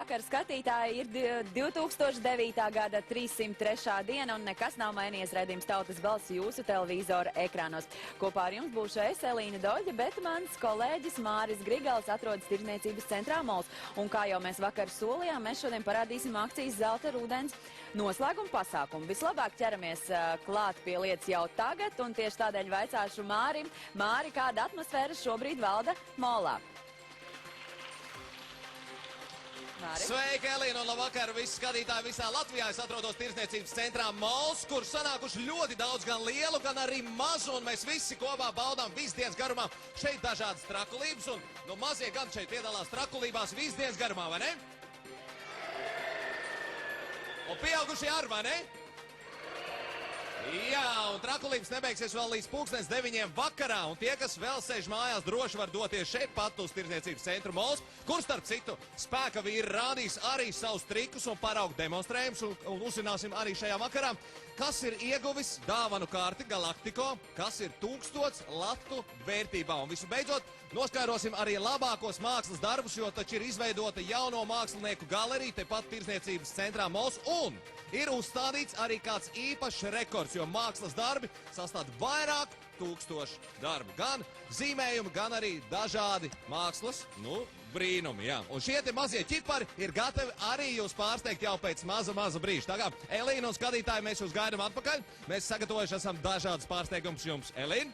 Vakar skatītāji ir 2009. gada 303. diena un nekas nav mainījies. Redzījums Tautas balss jūsu televizora ekrānos. Kopā ar jums būšu es, Elīna Doļģe, bet mans kolēģis Māris Grigals atrodas Tirdzniecības centrā Mols. Un kā jau mēs vakar solījām, mēs šodien parādīsim akcijas Zelta rudens noslēguma pasākumu. Vislabāk ķeramies klāt pie lietas jau tagad, un tieši tādēļ vaicāšu Mārim. Māri, kāda atmosfēra šobrīd valda Molā? Māri. Sveiki, Elīna, un labvakar visi skatītāji visā Latvijā. Es atrodos Tirdzniecības centrā Mols, kur sanākuši ļoti daudz gan lielu, gan arī mazu, un mēs visi kopā baudām visu dienas garumā šeit dažādas trakulības, un mazie gan šeit piedalās trakulībās visu dienas garumā, vai ne? Un pieaugušie ar, vai ne? Jā, un trakulības nebeigsies vēl līdz 9:00 vakarā, un tie, kas vēl sēž mājās, droši var doties šeit pat uz Tirdzniecības centru Mols, kur starp citu spēka vīri rādīs arī savus trikus un paraugu demonstrējumus, un uzzināsim arī šajā vakarā, kas ir ieguvis dāvanu kārti Galaktiko, kas ir 1000 latu vērtībā. Un visu beidzot, noskaidrosim arī labākos mākslas darbus, jo taču ir izveidota jauno mākslinieku galerija tepat Tirdzniecības centrā Mols, un ir uzstādīts arī kāds īpašs rekords, jo mākslas darbi sastāv vairāk 1000 darbu. Gan zīmējumi, gan arī dažādi mākslas, brīnumi, jā. Un šie te mazie ķipari ir gatavi arī jūs pārsteigt jau pēc maza brīža. Tā kā, Elīna un skatītāji, mēs jūs gaidām atpakaļ. Mēs sagatavojuši esam dažādas pārsteigums jums. Elīna?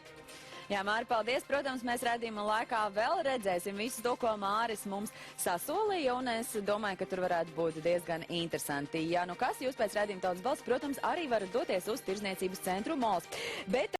Jā, Māri, paldies. Protams, mēs redzījuma laikā vēl redzēsim visu to, ko Māris mums sasolīja, un es domāju, ka tur varētu būt diezgan interesanti. Ja nu kas, jūs pēc redzījuma Tautas balss, protams, arī varat doties uz Tirdzniecības centru Mols. Bet